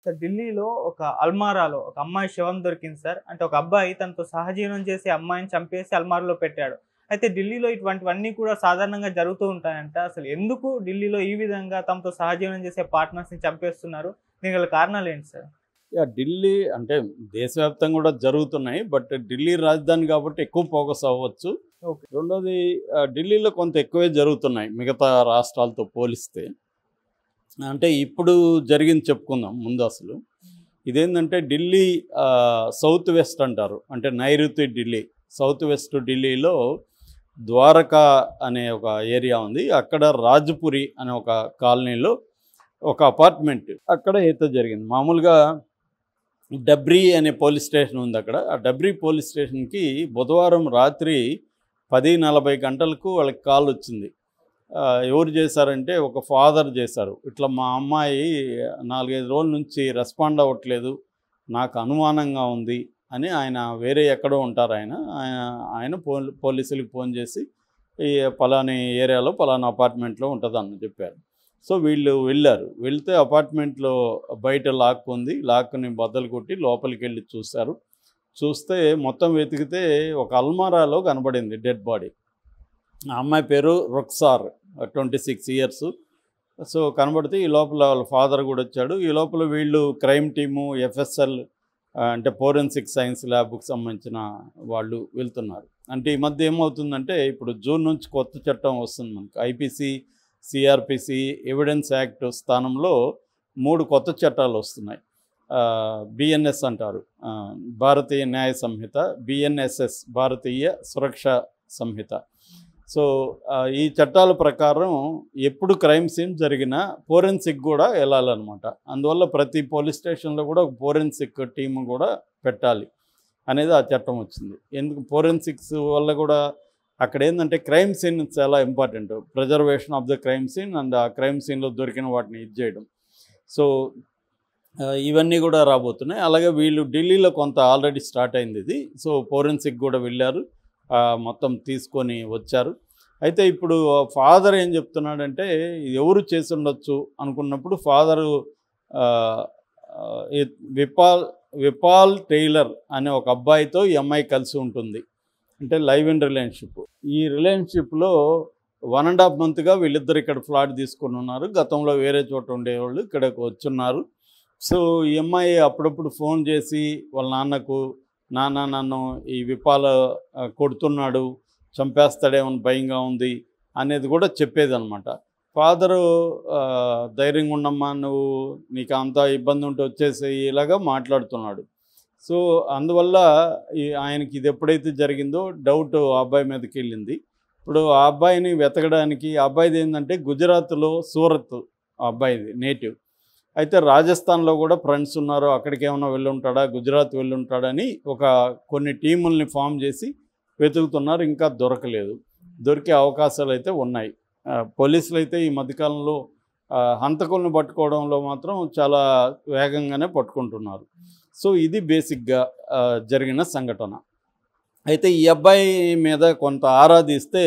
Sir ఢిల్లీలో ఒక అల్మారాలో ఒక అమ్మాయి శవం దొరికింది సార్. అంటే ఒక అబ్బాయి తనతో సహజీవనం చేసి అమ్మాయిని చంపేసి అల్మారాలో పెట్టాడు. అయితే ఢిల్లీలో ఇటువంటివన్నీ కూడా సాధారణంగా జరుగుతూ ఉంటాయంట. అసలు ఎందుకు ఢిల్లీలో ఈ విధంగా తమతో సహజీవనం చేసే పార్ట్నర్స్‌ని చంపేస్తున్నారు? దీనికి గల కారణాలేంటి సార్? ఢిల్లీ అంటే దేశవ్యాప్తంగా కూడా జరుగుతున్నాయి. బట్ ఢిల్లీ రాజధాని కాబట్టి ఎక్కువ ఫోకస్ అవ్వచ్చు. ఓకే. రెండోది ఢిల్లీలో కొంత ఎక్కువే జరుగుతున్నాయి మిగతా రాష్ట్రాలతో పోలిస్తే. అంటే ఇప్పుడు జరిగింది చెప్పుకుందాం ముందు అసలు. ఇదేంటంటే ఢిల్లీ సౌత్ వెస్ట్ అంటారు. అంటే నైరుతి ఢిల్లీ. సౌత్ వెస్ట్ ఢిల్లీలో ద్వారకా అనే ఒక ఏరియా ఉంది. అక్కడ రాజ్పురి అనే ఒక కాలనీలో ఒక అపార్ట్మెంట్ అక్కడ హత్య జరిగింది. మామూలుగా డబ్రీ అనే పోలీస్ స్టేషన్ ఉంది అక్కడ. ఆ డబ్రీ పోలీస్ స్టేషన్కి బుధవారం రాత్రి 10:40 గంటలకు వాళ్ళకి కాల్ వచ్చింది. ఎవరు చేశారంటే ఒక ఫాదర్ చేశారు. ఇట్లా మా అమ్మాయి 4-5 రోజుల నుంచి రెస్పాండ్ అవ్వట్లేదు, నాకు అనుమానంగా ఉంది అని ఆయన వేరే ఎక్కడో ఉంటారు ఆయన పోలీసులకు ఫోన్ చేసి ఈ పలాని ఏరియాలో పలానా అపార్ట్మెంట్లో ఉంటుందని చెప్పారు. సో వీళ్ళు వెళ్ళారు. వెళ్తే అపార్ట్మెంట్లో బయట లాక్ ఉంది. లాక్ని బద్దలు కొట్టి లోపలికి వెళ్ళి చూశారు. చూస్తే మొత్తం వెతికితే ఒక అల్మారాలో కనబడింది డెడ్ బాడీ. ఆ అమ్మాయి పేరు రుక్సార్, 26 ఇయర్స్. సో కనబడితే ఈ లోపల వాళ్ళ ఫాదర్ కూడా వచ్చాడు. ఈ లోపల వీళ్ళు క్రైమ్ టీము, FSL అంటే ఫోరెన్సిక్ సైన్స్ ల్యాబ్కి సంబంధించిన వాళ్ళు వెళ్తున్నారు. అంటే ఈ మధ్య ఏమవుతుందంటే ఇప్పుడు జూన్ నుంచి కొత్త చట్టం వస్తుంది మనకు. IPC, CRPC, ఎవిడెన్స్ యాక్ట్ స్థానంలో 3 కొత్త చట్టాలు వస్తున్నాయి. BNS అంటారు, భారతీయ న్యాయ సంహిత, BNSS భారతీయ సురక్ష సంహిత. సో ఈ చట్టాల ప్రకారం ఎప్పుడు క్రైమ్ సీన్ జరిగినా ఫోరెన్సిక్ కూడా వెళ్ళాలన్నమాట. అందువల్ల ప్రతి పోలీస్ స్టేషన్లో కూడా ఒక ఫోరెన్సిక్ టీమ్ కూడా పెట్టాలి అనేది ఆ చట్టం వచ్చింది. ఎందుకు ఫోరెన్సిక్స్ వల్ల కూడా అక్కడ ఏంటంటే క్రైమ్ సీన్ చాలా important. Preservation of the crime scene and ఆ క్రైమ్ సీన్లో దొరికిన వాటిని ఇది చేయడం. సో ఇవన్నీ కూడా రాబోతున్నాయి. అలాగే వీళ్ళు ఢిల్లీలో కొంత ఆల్రెడీ స్టార్ట్ అయింది ఇది. సో ఫోరెన్సిక్ కూడా వెళ్ళారు, మొత్తం తీసుకొని వచ్చారు. అయితే ఇప్పుడు ఫాదర్ ఏం చెప్తున్నాడంటే ఎవరు చేసి ఉండొచ్చు అనుకున్నప్పుడు ఫాదరు విపాల్ టైలర్ అనే ఒక అబ్బాయితో ఈ అమ్మాయి కలిసి ఉంటుంది. అంటే లైవ్ ఇన్ రిలేషన్షిప్. ఈ రిలేషన్షిప్లో 1.5 మంత్గా వీళ్ళిద్దరు ఇక్కడ ఫ్లాట్ తీసుకొని ఉన్నారు. గతంలో వేరే చోట ఉండేవాళ్ళు ఇక్కడికి వచ్చున్నారు. సో ఈ అమ్మాయి అప్పుడప్పుడు ఫోన్ చేసి వాళ్ళ నాన్నకు, నాన్న నన్ను ఈ విపాల కొడుతున్నాడు, చంపేస్తాడేమో భయంగా ఉంది అనేది కూడా చెప్పేదన్నమాట. ఫాదరు ధైర్యంగా ఉండమ్మా, నువ్వు నీకు అంత ఇబ్బంది ఉంటే వచ్చేసి ఇలాగా మాట్లాడుతున్నాడు. సో అందువల్ల ఆయనకి ఇది ఎప్పుడైతే జరిగిందో డౌట్ ఆ అబ్బాయి మీదకి వెళ్ళింది. ఇప్పుడు ఆ అబ్బాయిని వెతకడానికి, ఆ అబ్బాయిది ఏంటంటే గుజరాత్లో సూరత్ ఆ అబ్బాయిది నేటివ్. అయితే రాజస్థాన్లో కూడా ఫ్రెండ్స్ ఉన్నారు, అక్కడికి ఏమైనా వెళ్ళుంటాడా, గుజరాత్ వెళ్ళుంటాడని కొన్ని టీముల్ని ఫామ్ చేసి వెతుకుతున్నారు. ఇంకా దొరకలేదు. దొరికే అవకాశాలు అయితే ఉన్నాయి. పోలీసులు అయితే ఈ మధ్యకాలంలో హంతకులను పట్టుకోవడంలో మాత్రం చాలా వేగంగానే పట్టుకుంటున్నారు. సో ఇది బేసిక్గా జరిగిన సంఘటన. అయితే ఈ అబ్బాయి మీద కొంత ఆరాధిస్తే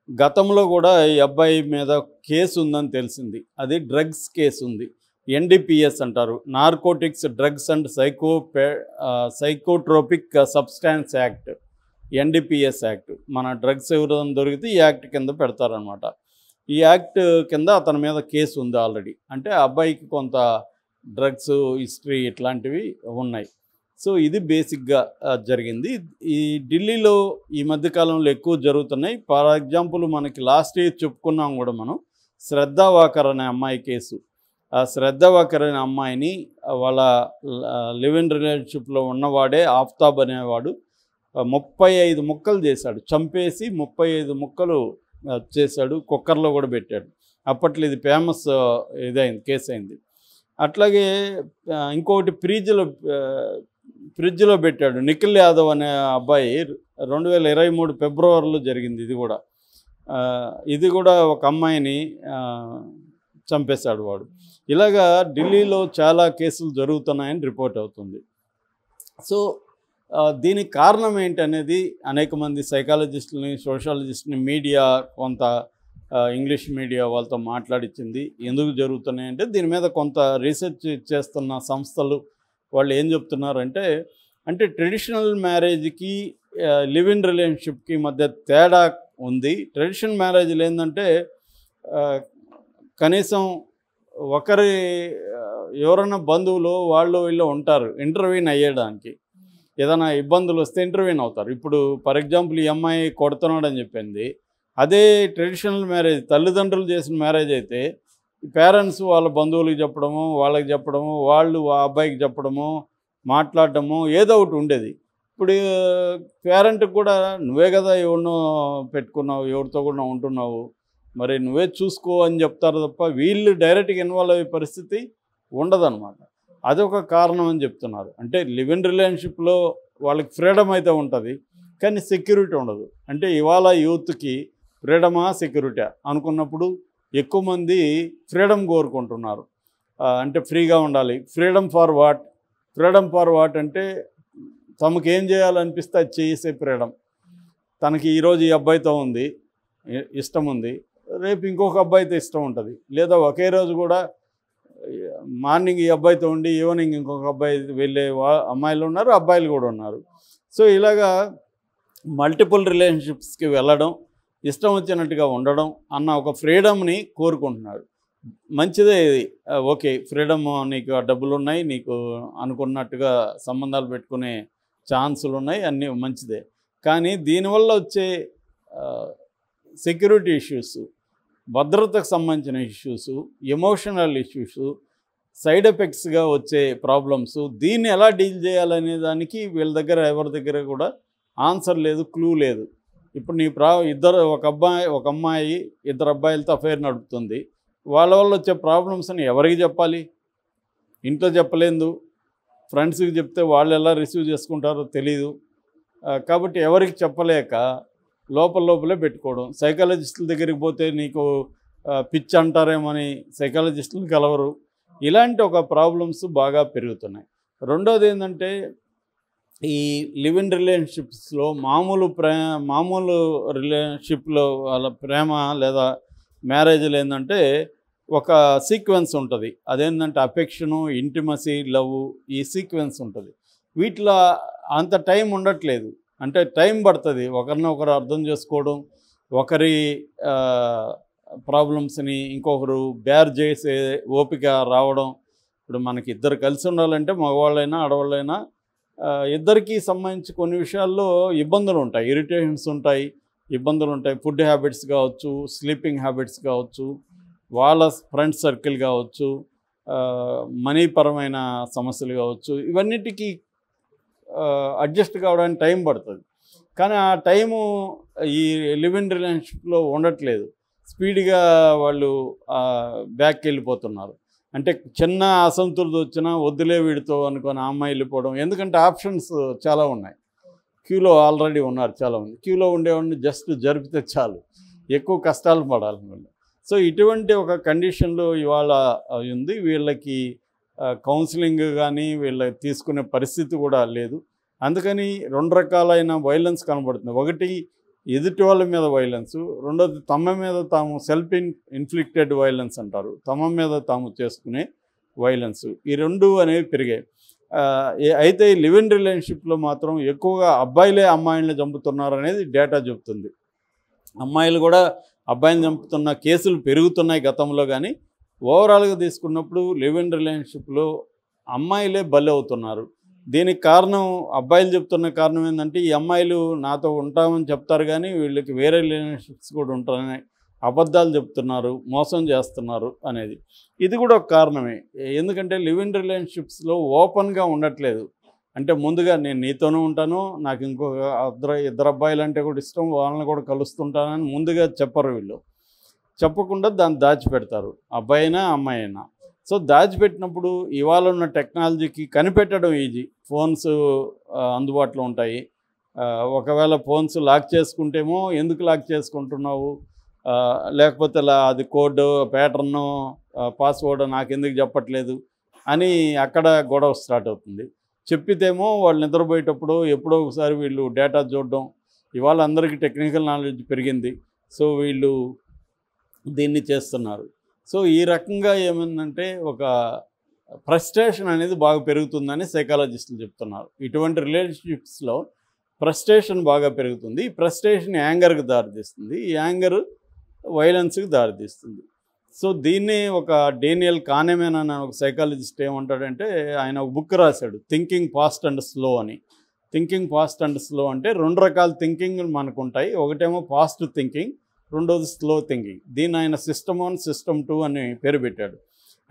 గతంలో కూడా ఈ అబ్బాయి మీద కేసు ఉందని తెలిసింది. అది డ్రగ్స్ కేసు ఉంది. NDPS అంటారు, narcotics drugs and psychotropic substance act, NDPS act. మన డ్రగ్స్ ఎవరైనా దొరికితే ఈ యాక్ట్ కింద పెడతారనమాట. ఈ యాక్ట్ కింద అతని మీద కేసు ఉంది ఆల్రెడీ. అంటే ఆ అబ్బాయికి కొంత డ్రగ్స్ హిస్టరీ ఇట్లాంటివి ఉన్నాయి. సో ఇది బేసిక్గా జరిగింది. ఈ ఢిల్లీలో ఈ మధ్యకాలంలో ఎక్కువ జరుగుతున్నాయి. ఫర్ ఎగ్జాంపుల్ మనకి లాస్ట్ ఇయర్ చెప్పుకున్నాం కూడా మనం, శ్రద్ధా వాకర్ అనే అమ్మాయి కేసు. ఆ శ్రద్ధా వాకర్ అనే అమ్మాయిని వాళ్ళ లివ్ ఇన్ రిలేషన్షిప్లో ఉన్నవాడే ఆఫ్తాబ్ అనేవాడు 35 ముక్కలు చేశాడు. చంపేసి 35 ముక్కలు చేశాడు. కుక్కర్లో కూడా పెట్టాడు. అప్పట్లో ఇది ఫేమస్ ఇదైంది, కేసు అయింది. అట్లాగే ఇంకొకటి ఫ్రిడ్జ్లో పెట్టాడు. నిఖిల్ యాదవ్ అనే అబ్బాయి 2023 ఫిబ్రవరిలో జరిగింది. ఇది కూడా ఒక అమ్మాయిని చంపేశాడు వాడు. ఇలాగా ఢిల్లీలో చాలా కేసులు జరుగుతున్నాయని రిపోర్ట్ అవుతుంది. సో దీనికి కారణం ఏంటనేది అనేక మంది సైకాలజిస్టులని, సోషాలజిస్టుని, మీడియా కొంత ఇంగ్లీష్ మీడియా వాళ్ళతో మాట్లాడించింది. ఎందుకు జరుగుతున్నాయంటే దీని మీద కొంత రీసెర్చ్ చేస్తున్న సంస్థలు వాళ్ళు ఏం చెప్తున్నారంటే, అంటే ట్రెడిషనల్ మ్యారేజ్కి లివ్ ఇన్ రిలేషన్షిప్కి మధ్య తేడా ఉంది. ట్రెడిషనల్ మ్యారేజ్లు ఏంటంటే కనీసం ఒకరి ఎవరైనా బంధువులు వాళ్ళు వీళ్ళు ఉంటారు ఇంటర్వ్యూన్ అయ్యేదానికి. ఏదైనా ఇబ్బందులు వస్తే ఇంటర్వ్యూన్ అవుతారు. ఇప్పుడు ఫర్ ఎగ్జాంపుల్ ఈ అమ్మాయి కొడుతున్నాడని చెప్పింది. అదే ట్రెడిషనల్ మ్యారేజ్ తల్లిదండ్రులు చేసిన మ్యారేజ్ అయితే పేరెంట్స్ వాళ్ళ బంధువులకు చెప్పడము, వాళ్ళకి చెప్పడము, వాళ్ళు ఆ అబ్బాయికి చెప్పడము, మాట్లాడటము ఏదో ఒకటి ఉండేది. ఇప్పుడు పేరెంట్కి కూడా నువ్వే కదా ఎవరినో పెట్టుకున్నావు, ఎవరితో కూడా ఉంటున్నావు, మరి నువ్వే చూసుకో అని చెప్తారు తప్ప వీళ్ళు డైరెక్ట్గా ఇన్వాల్వ్ అయ్యే పరిస్థితి ఉండదన్నమాట. అదొక కారణం అని చెప్తున్నారు. అంటే లివ్ ఇన్ రిలేషన్షిప్లో వాళ్ళకి ఫ్రీడమ్ అయితే ఉంటుంది, కానీ సెక్యూరిటీ ఉండదు. అంటే ఇవాళ యూత్కి ఫ్రీడమా సెక్యూరిటీ అనుకున్నప్పుడు ఎక్కువ మంది ఫ్రీడమ్ కోరుకుంటున్నారు. అంటే ఫ్రీగా ఉండాలి. Freedom for what? Freedom for what అంటే తమకు ఏం చేయాలనిపిస్తే అది చేసే ఫ్రీడమ్. తనకి ఈరోజు ఈ అబ్బాయితో ఉంది ఇష్టం ఉంది, రేపు ఇంకొక అబ్బాయితో ఇష్టం ఉంటుంది. లేదా ఒకే రోజు కూడా మార్నింగ్ ఈ అబ్బాయితో ఉండి ఈవినింగ్ ఇంకొక అబ్బాయి వెళ్ళే అమ్మాయిలు ఉన్నారు, అబ్బాయిలు కూడా ఉన్నారు. సో ఇలాగా మల్టిపుల్ రిలేషన్షిప్స్కి వెళ్ళడం, ఇష్టం వచ్చినట్టుగా ఉండడం అన్న ఒక ఫ్రీడమ్ని కోరుకుంటున్నాడు. మంచిదే ఇది. ఓకే, ఫ్రీడమ్, నీకు డబ్బులు ఉన్నాయి, నీకు అనుకున్నట్టుగా సంబంధాలు పెట్టుకునే ఛాన్సులు ఉన్నాయి, అన్నీ మంచిదే. కానీ దీనివల్ల వచ్చే సెక్యూరిటీ ఇష్యూస్, భద్రతకు సంబంధించిన ఇష్యూస్, ఎమోషనల్ ఇష్యూస్, సైడ్ ఎఫెక్ట్స్గా వచ్చే ప్రాబ్లమ్స్, దీన్ని ఎలా డీల్ చేయాలనే దానికి వీళ్ళ దగ్గర ఎవరి దగ్గర కూడా ఆన్సర్ లేదు, క్లూ లేదు. ఇప్పుడు నీ ఒక అమ్మాయి ఇద్దరు అబ్బాయిలతో అఫైర్ నడుపుతుంది. వాళ్ళ వల్ల వచ్చే ప్రాబ్లమ్స్ని ఎవరికి చెప్పాలి? ఇంట్లో చెప్పలేదు, ఫ్రెండ్స్కి చెప్తే వాళ్ళు ఎలా రిసీవ్ చేసుకుంటారో తెలీదు. కాబట్టి ఎవరికి చెప్పలేక లోపలే పెట్టుకోవడం. సైకాలజిస్టుల దగ్గరికి పోతే నీకు పిచ్చి అంటారేమని సైకాలజిస్టులు కలవరు. ఇలాంటి ఒక ప్రాబ్లమ్స్ బాగా పెరుగుతున్నాయి. రెండోది ఏంటంటే, ఈ లివ్ ఇన్ రిలేషన్షిప్స్లో మామూలు రిలేషన్షిప్లో వాళ్ళ ప్రేమ లేదా మ్యారేజ్లు ఏంటంటే ఒక సీక్వెన్స్ ఉంటుంది. అదేంటంటే అఫెక్షను, ఇంటిమసీ, లవ్, ఈ సీక్వెన్స్ ఉంటుంది. వీటిలో అంత టైం ఉండట్లేదు. అంటే టైం పడుతుంది ఒకరినొకరు అర్థం చేసుకోవడం, ఒకరి ప్రాబ్లమ్స్ని ఇంకొకరు బేర్ చేసే ఓపిక రావడం. ఇప్పుడు మనకి ఇద్దరు కలిసి ఉండాలంటే మగవాళ్ళైనా ఆడవాళ్ళైనా ఇద్దరికీ సంబంధించి కొన్ని విషయాల్లో ఇబ్బందులు ఉంటాయి, ఇరిటేషన్స్ ఉంటాయి, ఇబ్బందులు ఉంటాయి. ఫుడ్ హ్యాబిట్స్ కావచ్చు, స్లీపింగ్ హ్యాబిట్స్ కావచ్చు, వాళ్ళ ఫ్రెండ్ సర్కిల్ కావచ్చు, మనీ పరమైన సమస్యలు కావచ్చు, ఇవన్నిటికీ అడ్జస్ట్ కావడానికి టైం పడుతుంది. కానీ ఆ టైము ఈ లివ్ ఇన్ రిలేషన్షిప్లో ఉండట్లేదు. స్పీడ్గా వాళ్ళు బ్యాక్కి వెళ్ళిపోతున్నారు. అంటే చిన్న అసంతృప్తి వచ్చినా వద్దులే వీడితో అనుకొని ఆ అమ్మాయి వెళ్ళిపోవడం. ఎందుకంటే ఆప్షన్స్ చాలా ఉన్నాయి. క్యూలో ఆల్రెడీ ఉన్నారు చాలామంది. క్యూలో ఉండేవాడిని జస్ట్ జరిపితే చాలు, ఎక్కువ కష్టాలు పడాలి వీళ్ళు. సో ఇటువంటి ఒక కండిషన్లో ఇవాళ ఉంది. వీళ్ళకి కౌన్సిలింగ్ కానీ వీళ్ళకి తీసుకునే పరిస్థితి కూడా లేదు. అందుకని రెండు రకాలైన వైలెన్స్ కనబడుతుంది. ఒకటి ఎదుటి వాళ్ళ మీద వైలెన్స్, రెండోది తమ మీద తాము సెల్ఫ్ ఇన్ఫ్లిక్టెడ్ వైలెన్స్ అంటారు, తమ మీద తాము చేసుకునే వైలెన్స్. ఈ రెండు అనేవి పెరిగాయి. అయితే ఈ లివ్ ఇన్ రిలేషన్షిప్లో మాత్రం ఎక్కువగా అబ్బాయిలే అమ్మాయిలను చంపుతున్నారు అనేది డేటా చెబుతుంది. అమ్మాయిలు కూడా అబ్బాయిని చంపుతున్న కేసులు పెరుగుతున్నాయి గతంలో. కానీ ఓవరాల్గా తీసుకున్నప్పుడు లివ్ ఇన్ రిలేషన్షిప్లో అమ్మాయిలే బలి అవుతున్నారు. దీనికి కారణం అబ్బాయిలు చెప్తున్న కారణం ఏంటంటే, ఈ అమ్మాయిలు నాతో ఉంటామని చెప్తారు కానీ వీళ్ళకి వేరే రిలేషన్షిప్స్ కూడా ఉంటారని అబద్ధాలు చెప్తున్నారు, మోసం చేస్తున్నారు అనేది. ఇది కూడా ఒక కారణమే. ఎందుకంటే లివ్ ఇన్ రిలేషన్షిప్స్లో ఓపెన్గా ఉండట్లేదు. అంటే ముందుగా నేను నీతోనూ ఉంటాను, నాకు ఇంకొక ఇద్దరు అబ్బాయిలు అంటే కూడా ఇష్టం, వాళ్ళని కూడా కలుస్తుంటానని ముందుగా చెప్పరు వీళ్ళు. చెప్పకుండా దాన్ని దాచిపెడతారు, అబ్బాయి అయినా అమ్మాయి అయినా. సో దాచిపెట్టినప్పుడు ఇవాళ ఉన్న టెక్నాలజీకి కనిపెట్టడం ఈజీ. ఫోన్స్ అందుబాటులో ఉంటాయి. ఒకవేళ ఫోన్స్ లాక్ చేసుకుంటేమో ఎందుకు లాక్ చేసుకుంటున్నావు, లేకపోతే అది కోడ్ ప్యాటర్ను పాస్వర్డ్ నాకెందుకు చెప్పట్లేదు అని అక్కడ గొడవ స్టార్ట్ అవుతుంది. చెప్పితేమో వాళ్ళు నిద్రపోయేటప్పుడు ఎప్పుడో ఒకసారి వీళ్ళు డేటా చూడడం. ఇవాళ అందరికీ టెక్నికల్ నాలెడ్జ్ పెరిగింది. సో వీళ్ళు దీన్ని చేస్తున్నారు. సో ఈ రకంగా ఏమైందంటే ఒక ఫ్రస్ట్రేషన్ అనేది బాగా పెరుగుతుందని సైకాలజిస్టులు చెప్తున్నారు. ఇటువంటి రిలేషన్షిప్స్లో ఫ్రస్ట్రేషన్ బాగా పెరుగుతుంది. ఈ ఫ్రస్ట్రేషన్ యాంగర్కి దారితీస్తుంది. ఈ యాంగర్ వైలెన్స్కి దారితీస్తుంది. సో దీన్ని ఒక డేనియల్ కానెమెన్ అనే ఒక సైకాలజిస్ట్ ఏమంటాడంటే, ఆయన ఒక బుక్ రాశాడు, థింకింగ్ ఫాస్ట్ అండ్ స్లో అని. థింకింగ్ ఫాస్ట్ అండ్ స్లో అంటే 2 రకాల థింకింగ్ మనకు ఉంటాయి. ఒకటేమో ఫాస్ట్ థింకింగ్, రెండోది స్లో థింకింగ్. దీన్ని ఆయన సిస్టమ్ 1 సిస్టమ్ 2 అని పేరు పెట్టాడు.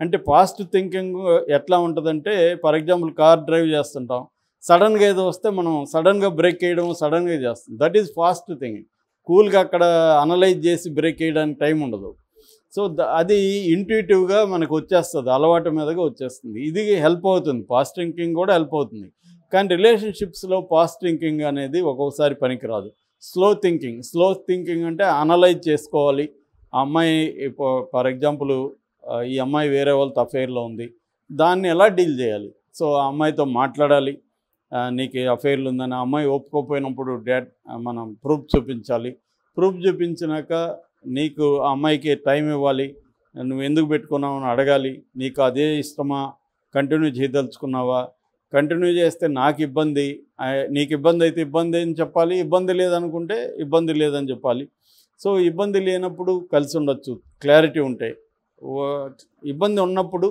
అంటే ఫాస్ట్ థింకింగ్ ఎట్లా ఉంటుందంటే, ఫర్ ఎగ్జాంపుల్ కార్ డ్రైవ్ చేస్తుంటాం, సడన్గా ఏదో వస్తే మనం సడన్గా బ్రేక్ వేయడం, సడన్గా చేస్తాం. That is fast thinking. కూల్గా అక్కడ అనలైజ్ చేసి బ్రేక్ వేయడానికి టైం ఉండదు. సో అది ఇంట్యూటివ్గా మనకు వచ్చేస్తుంది, అలవాటు మీదగా వచ్చేస్తుంది. ఇది హెల్ప్ అవుతుంది, ఫాస్ట్ థింకింగ్ కూడా హెల్ప్ అవుతుంది. కానీ రిలేషన్షిప్స్లో ఫాస్ట్ థింకింగ్ అనేది ఒక్కొక్కసారి పనికిరాదు. స్లో థింకింగ్ అంటే అనలైజ్ చేసుకోవాలి. ఆ అమ్మాయి ఫర్ ఎగ్జాంపుల్ ఈ అమ్మాయి వేరే వాళ్ళతో అఫైర్లో ఉంది, దాన్ని ఎలా డీల్ చేయాలి? సో ఆ అమ్మాయితో మాట్లాడాలి, నీకు అఫైర్లు ఉందని. ఆ అమ్మాయి ఒప్పుకోపోయినప్పుడు మనం ప్రూఫ్ చూపించాలి. ప్రూఫ్ చూపించినాక నీకు ఆ అమ్మాయికి టైం ఇవ్వాలి, నువ్వు ఎందుకు పెట్టుకున్నావు అని అడగాలి. నీకు అదే ఇష్టమా, కంటిన్యూ చేయదలుచుకున్నావా, కంటిన్యూ చేస్తే నాకు ఇబ్బంది, నీకు ఇబ్బంది అయితే ఇబ్బంది అని చెప్పాలి, ఇబ్బంది లేదనుకుంటే ఇబ్బంది లేదని చెప్పాలి. సో ఇబ్బంది లేనప్పుడు కలిసి ఉండొచ్చు, క్లారిటీ ఉంటాయి. ఇబ్బంది ఉన్నప్పుడు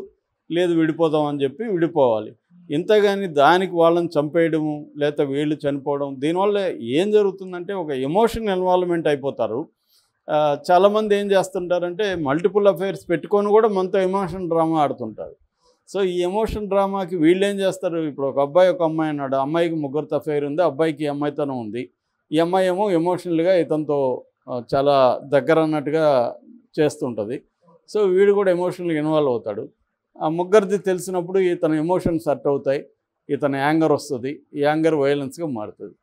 లేదు విడిపోదాం అని చెప్పి విడిపోవాలి. ఇంతగాని దానికి వాళ్ళని చంపేయడము, లేకపోతే వీళ్ళు చనిపోవడం, దీనివల్ల ఏం జరుగుతుందంటే ఒక ఎమోషన్ ఇన్వాల్వ్మెంట్ అయిపోతారు. చాలామంది ఏం చేస్తుంటారంటే మల్టిపుల్ అఫైర్స్ పెట్టుకొని కూడా మనతో ఎమోషన్ డ్రామా ఆడుతుంటారు. సో ఈ ఎమోషన్ డ్రామాకి వీళ్ళు ఏం చేస్తారు, ఇప్పుడు ఒక అబ్బాయి ఒక అమ్మాయి అన్నాడు, అమ్మాయికి 3 అఫైర్ ఉంది, అబ్బాయికి ఈ అమ్మాయితోనే ఉంది. ఈ అమ్మాయి ఏమో ఎమోషనల్గా ఇతనితో చాలా దగ్గర అన్నట్టుగా చేస్తుంటుంది. సో వీడు కూడా ఎమోషనల్గా ఇన్వాల్వ్ అవుతాడు. ఆ ముగ్గురిది తెలిసినప్పుడు ఇతని ఎమోషన్స్ హర్ట్ అవుతాయి, ఇతని యాంగర్ వస్తుంది, ఈ యాంగర్ వైలెన్స్గా మారుతుంది.